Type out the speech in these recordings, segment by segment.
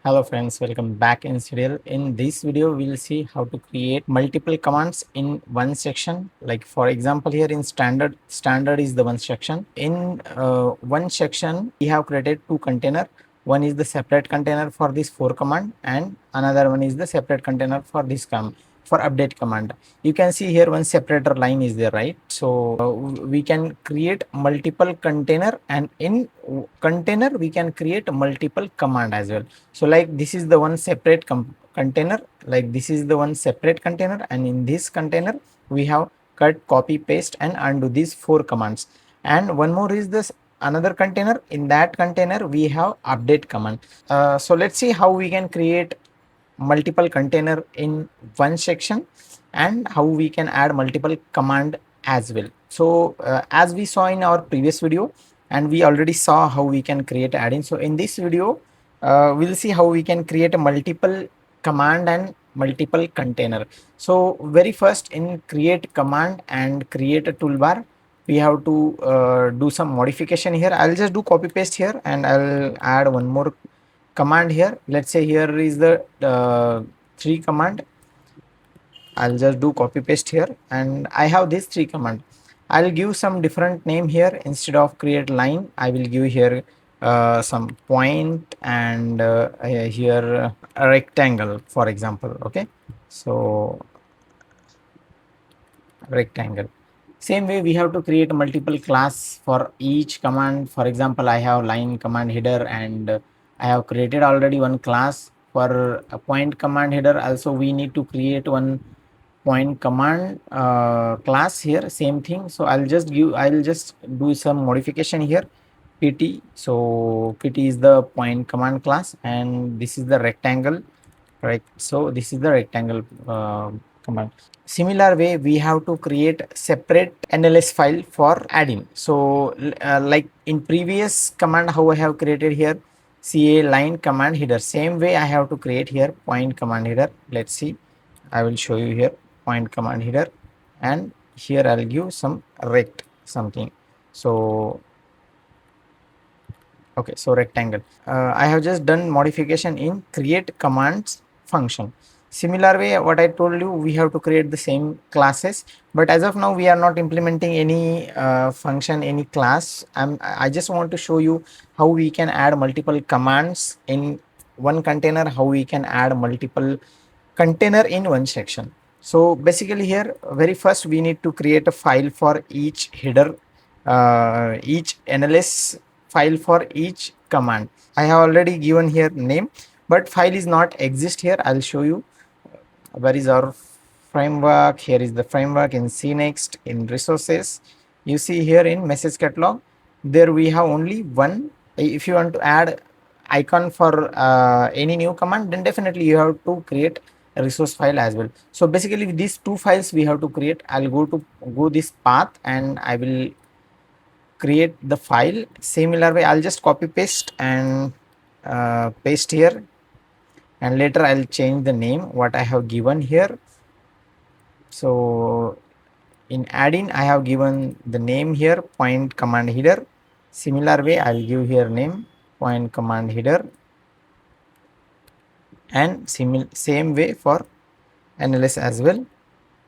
Hello friends, welcome back in serial. In this video, we will see how to create multiple commands in one section. Like for example, here in standard is the one section. In one section, we have created two container. One is the separate container for this for command and another one is the separate container for this for update command. You can see here one separator line is there, right? So we can create multiple container, and in container we can create multiple command as well. So like this is the one separate container, like this is the one separate container, and in this container we have cut, copy, paste and undo these four commands. And one more is this another container. In that container we have update command. So let's see how we can create multiple container in one section and how we can add multiple command as well. So as we saw in our previous video, and we already saw how we can create add-in. So in this video we'll see how we can create a multiple command and multiple container. So very first, in create command and create a toolbar, we have to do some modification here. I'll just do copy paste here and I'll add one more command here. Let's say here is the 3 command. I'll just do copy paste here and I have this 3 command. I'll give some different name here. Instead of create line, I will give here some point and here a rectangle, for example. Okay, so rectangle. Same way we have to create multiple class for each command. For example, I have line command header and I have created already one class. For a point command header also we need to create one point command class here, same thing. So I'll just do some modification here, pt. So pt is the point command class and this is the rectangle, right? So this is the rectangle command. Similar way we have to create separate NLS file for add-in. So like in previous command how I have created here CA line command header, same way I have to create here point command header. Let's see, I will show you here point command header, and here I'll give some rect something. So okay, so rectangle. I have just done modification in create commands function. Similar way what I told you, we have to create the same classes, but as of now we are not implementing any function, any class. I just want to show you how we can add multiple commands in one container, how we can add multiple container in one section. So basically here very first we need to create a file for each header, each NLS file for each command. I have already given here name, but file is not exist here. I'll show you where is our framework. Here is the framework in CNext. In resources, you see here in message catalog, there we have only one. If you want to add icon for any new command, then definitely you have to create a resource file as well. So basically these two files we have to create. I'll go this path and I will create the file. Similar way I'll just copy paste and paste here, and later I'll change the name what I have given here. So in add-in I have given the name here point command header. Similar way I'll give here name point command header, and same way for NLS as well.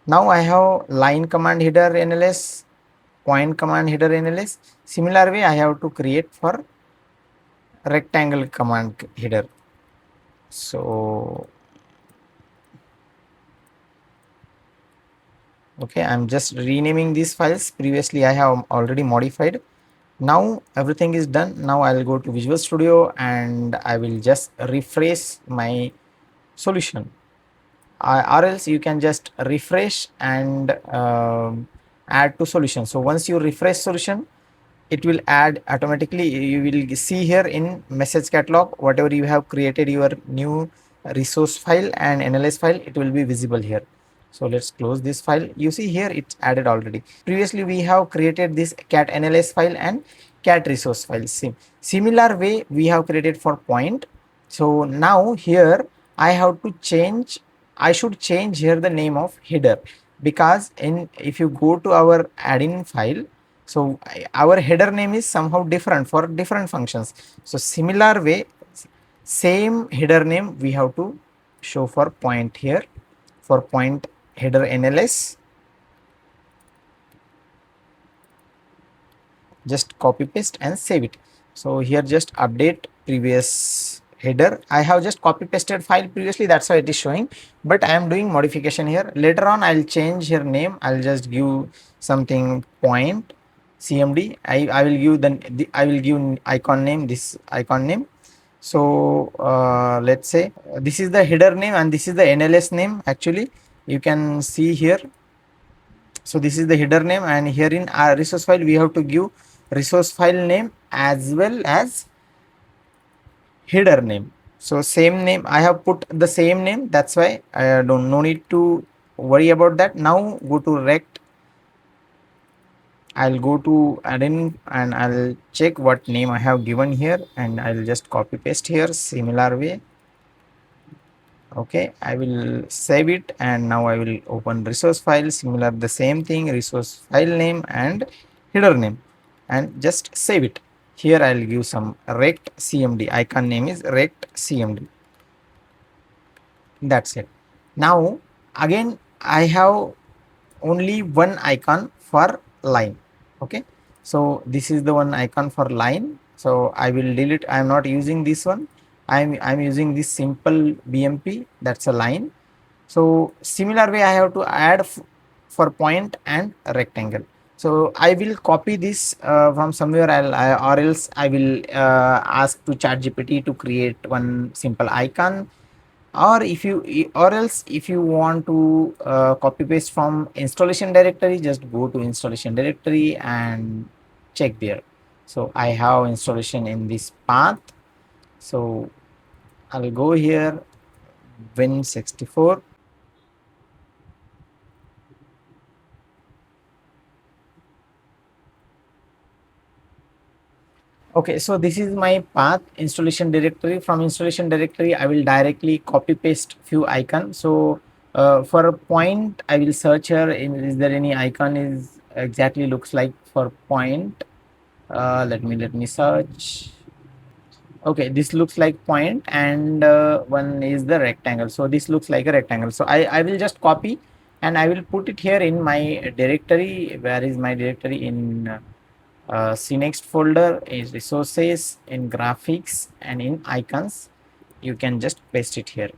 Now I have line command header NLS, point command header NLS. Similar way I have to create for rectangle command header. So okay, I'm just renaming these files. Previously I have already modified. Now everything is done. Now I'll go to Visual Studio and I will just refresh my solution, or else you can just refresh and add to solution. So once you refresh solution, it will add automatically. You will see here in message catalog whatever you have created, your new resource file and NLS file, it will be visible here. So let's close this file. You see here it's added already. Previously we have created this cat NLS file and cat resource file. Similar way we have created for point. So now here I have to change, I should change here the name of header, because if you go to our add-in file, so our header name is somehow different for different functions. So similar way Same header name we have to show for point here, for point header NLS. Just copy paste and save it. So here just update previous header. I have just copy pasted file previously, that's why it is showing, but I am doing modification here. Later on I'll change here name. I'll just give something point cmd. I will give I will give icon name, this icon name. So let's say this is the header name and this is the NLS name. Actually you can see here, so this is the header name, and here in our resource file we have to give resource file name as well as header name. So same name, I have put the same name, that's why I don't no need to worry about that. Now go to rect, I'll go to Addin and I'll check what name I have given here, and I'll just copy paste here similar way. Okay, I will save it, and now I will open resource file, similar the same thing, resource file name and header name, and just save it. Here I'll give some rect cmd, icon name is rect cmd. That's it. Now again I have only one icon for line. Okay, so this is the one icon for line, so I will delete. I am not using this one. I'm using this simple BMP, that's a line. So similar way I have to add for point and rectangle. So I will copy this from somewhere, or else I will ask to ChatGPT to create one simple icon, or if you, or else if you want to copy paste from installation directory, just go to installation directory and check there. So I have installation in this path, so I'll go here, Win64. Okay, so this is my path, installation directory. From installation directory I will directly copy paste few icons. So for a point I will search here, is there any icon is exactly looks like for point. Let me search. Okay, this looks like point, and one is the rectangle, so this looks like a rectangle. So I will just copy and I will put it here in my directory. Where is my directory? In cnext folder, is resources, in graphics and in icons. You can just paste it here.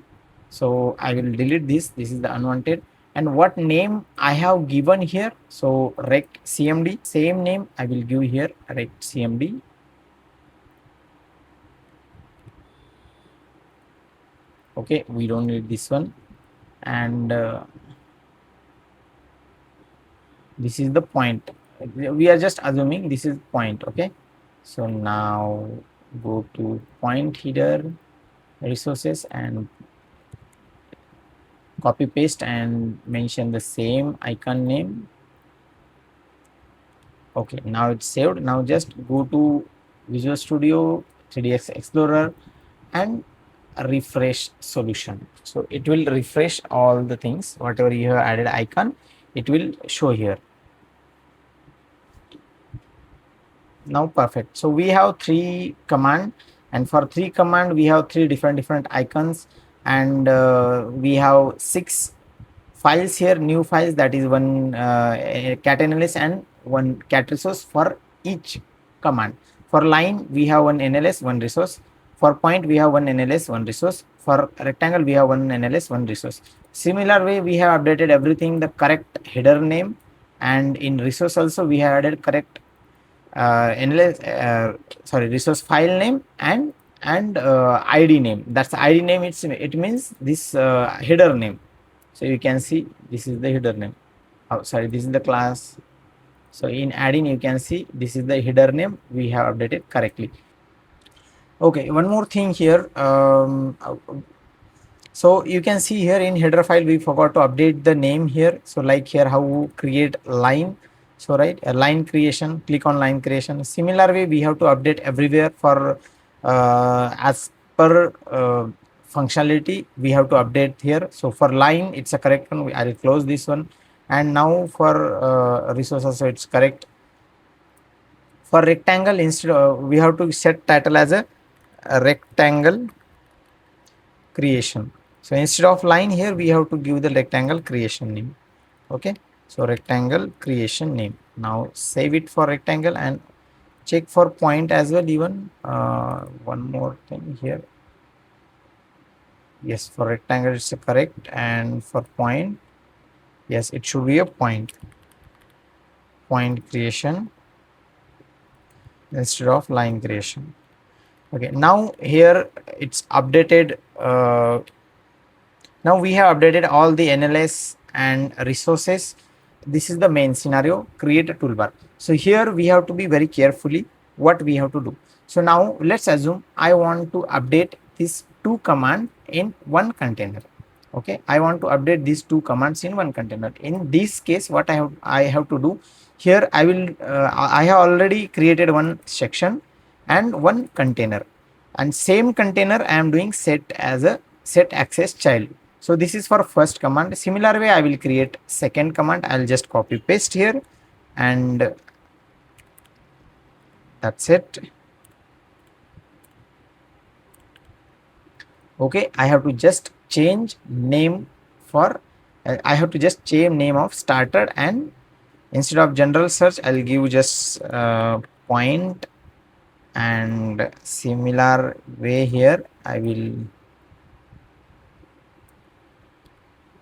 So I will delete this. This is the unwanted. And what name I have given here? So rect cmd, same name I will give here, rect cmd. Okay, we don't need this one. And this is the point. We are just assuming this is point. Okay, so now go to point header, resources, and copy paste and mention the same icon name. Okay, now it's saved. Now just go to Visual Studio, 3ds Explorer, and refresh solution. So it will refresh all the things, whatever you have added icon, it will show here. Now perfect. So we have 3 command, and for 3 command we have 3 different icons, and we have 6 files here, new files, that is one cat analyst and one cat resource for each command. For line we have one NLS, one resource. For point we have one NLS, one resource. For rectangle we have one NLS, one resource. Similar way we have updated everything, the correct header name, and in resource also we have added correct NLS, resource file name and ID name. That's the ID name. It means this header name. So you can see this is the header name. Oh, sorry, this is the class. So in Addin you can see this is the header name we have updated correctly. Okay, one more thing here. So you can see here in header file we forgot to update the name here. So like here how create line. So right, a line creation, click on line creation. Similar way we have to update everywhere for as per functionality we have to update here. So for line it's a correct one. I will close this one, and now for resources, so it's correct. For rectangle, instead we have to set title as a rectangle. creation. So instead of line here, we have to give the rectangle creation name. Okay, so rectangle creation name. Now save it for rectangle and check for point as well. Even one more thing here. Yes, for rectangle it's correct, and for point, yes, it should be a point creation instead of line creation. Okay, now here it's updated. Now we have updated all the NLS and resources. This is the main scenario, create a toolbar. So here we have to be very carefully what we have to do. So now let's assume I want to update these two commands in one container. Okay, I want to update these two commands in one container. In this case, what I have to do here, I have already created one section and one container, and same container I am doing set as a set access child. So this is for first command. Similar way, I will create second command. I'll just copy paste here, and that's it. Okay, I have to just change name for I have to just change name of starter, and instead of general search, I'll give just point, and similar way here I will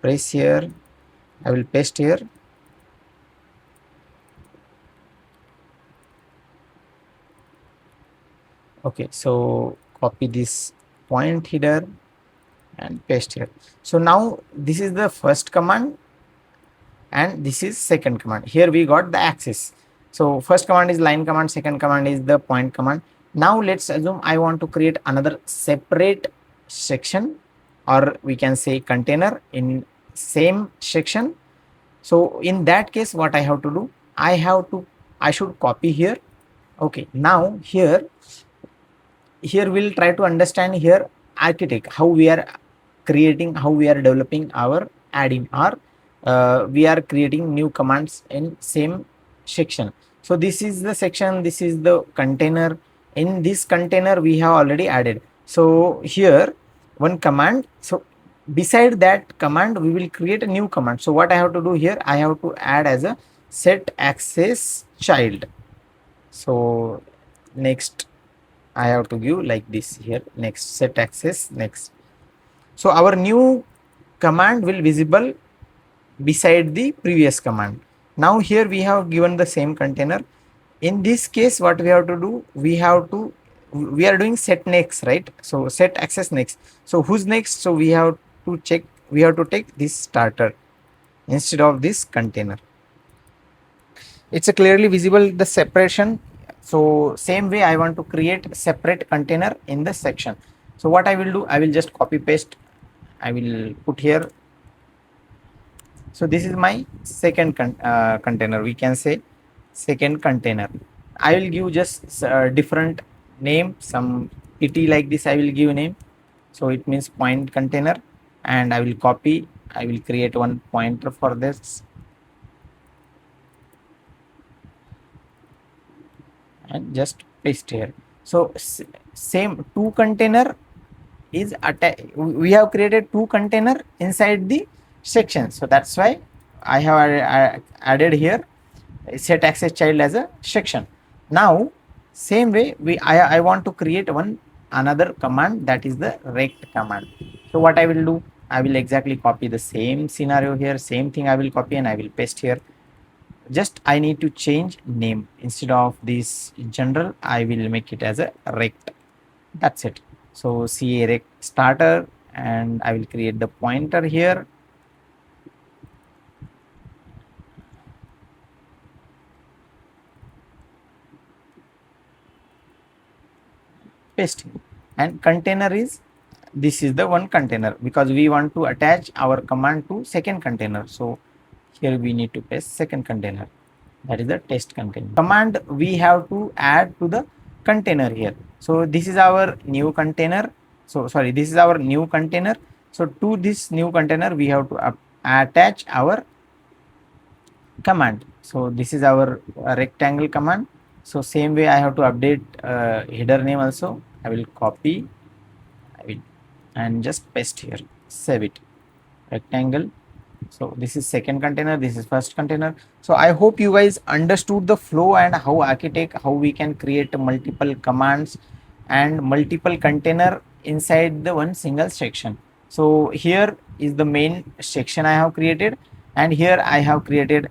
press here, I will paste here. Okay, so copy this point here and paste here. So now this is the first command and this is second command. Here we got the axis. So first command is line command, second command is the point command. Now let's assume I want to create another separate section, or we can say container in same section. So in that case, what I have to do, I should copy here. Okay, now here we'll try to understand here architect, how we are creating, how we are developing our add-in, or we are creating new commands in same section. So this is the section, this is the container. In this container we have already added, so here one command. So beside that command we will create a new command. So what I have to do here, I have to add as a set access child. So next I have to give like this here, next set access next. So our new command will visible beside the previous command. Now here we have given the same container. In this case, what we have to do, we are doing set next, right? So set access next. So who's next? So we have to check, we have to take this starter instead of this container. It's a clearly visible the separation. So same way I want to create separate container in the section. So what I will do, I will just copy paste, I will put here. So this is my second container, we can say second container. I will give just different name, some PT like this I will give name. So it means point container, and I will copy, I will create one pointer for this and just paste here. So same two container is we have created two container inside the section. So that's why I have added here set access child as a section. Now same way I want to create one another command, that is the rect command. So what I will do, I will exactly copy the same scenario here, same thing I will copy and I will paste here. Just I need to change name, instead of this general I will make it as a rect. That's it. So CA rect starter, and I will create the pointer here. Pasting, and container is, this is the one container because we want to attach our command to second container. So here we need to paste second container, that is the test container. Command we have to add to the container here. So this is our new container. So sorry, this is our new container. So to this new container we have to attach our command. So this is our rectangle command. So same way I have to update header name also. I will copy, I will and just paste here, save it, rectangle. So this is second container, this is first container. So I hope you guys understood the flow and how architect, how we can create multiple commands and multiple container inside the one single section. So here is the main section I have created, and here I have created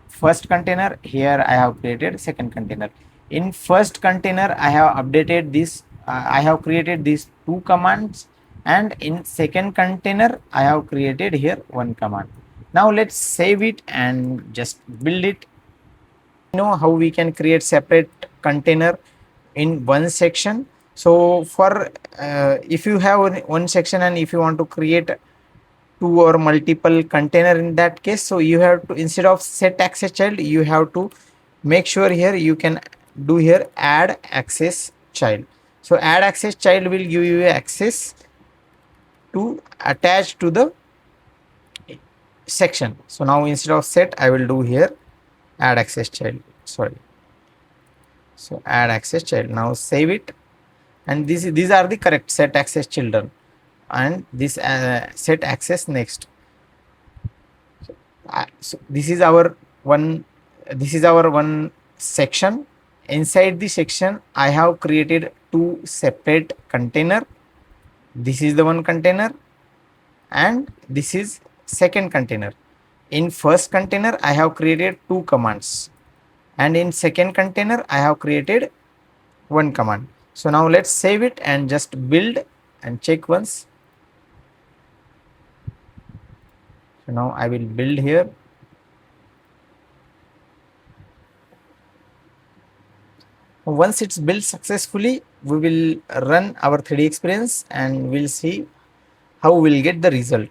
first container, here I have created second container. In first container I have updated this, I have created these two commands, and in second container I have created here one command. Now let's save it and just build it. You know how we can create separate container in one section. So for if you have one section and if you want to create two or multiple container in that case, so you have to, instead of set access child, you have to make sure here you can do here add access child. So add access child will give you access to attach to the section. So now instead of set I will do here add access child, sorry. So add access child, now save it, and these are the correct set access children, and this set access next. So this is our one, this is our one section. Inside the section I have created two separate container. This is the one container and this is second container. In first container I have created two commands, and in second container I have created one command. So now let's save it and just build and check once. So now I will build here. Once it's built successfully, we will run our 3D experience and we'll see how we'll get the result.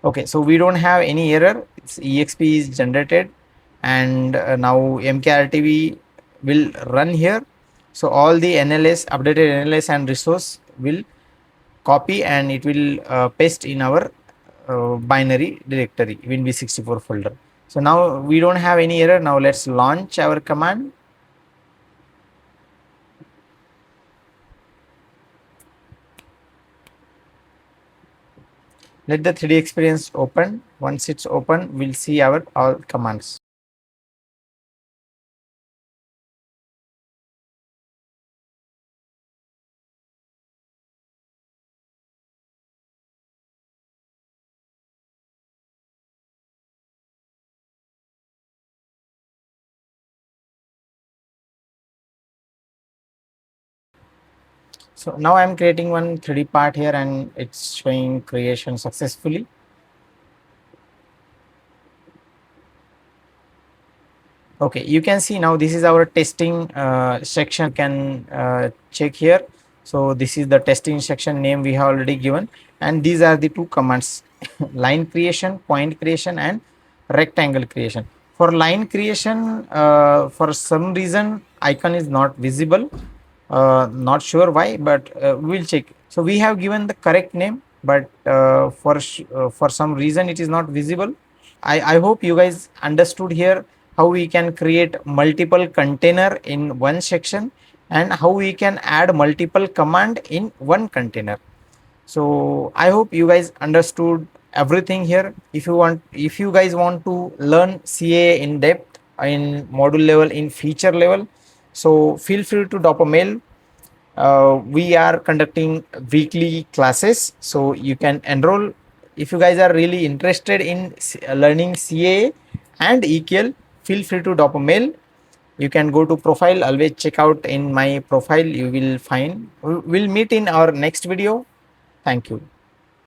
Okay, so we don't have any error. It's exp is generated, and now mkrtv will run here. So all the NLS, updated NLS and resource will copy and it will paste in our binary directory winb64 folder. So now we don't have any error. Now let's launch our command. Let the 3D experience open. Once it's open, we'll see our all commands. So now I'm creating one 3D part here and it's showing creation successfully. Okay, you can see now this is our testing section. You can check here. So this is the testing section name we have already given, and these are the two commands line creation, point creation and rectangle creation. For line creation, for some reason icon is not visible, not sure why, but we'll check. So we have given the correct name, but for some reason it is not visible. I hope you guys understood here how we can create multiple container in one section and how we can add multiple command in one container. So I hope you guys understood everything here. If you guys want to learn CAA in depth, in module level, in feature level, so feel free to drop a mail. We are conducting weekly classes, so you can enroll. If you guys are really interested in learning CAA and EQL, feel free to drop a mail. You can go to profile, always check out in my profile, you will find. We'll meet in our next video. Thank you.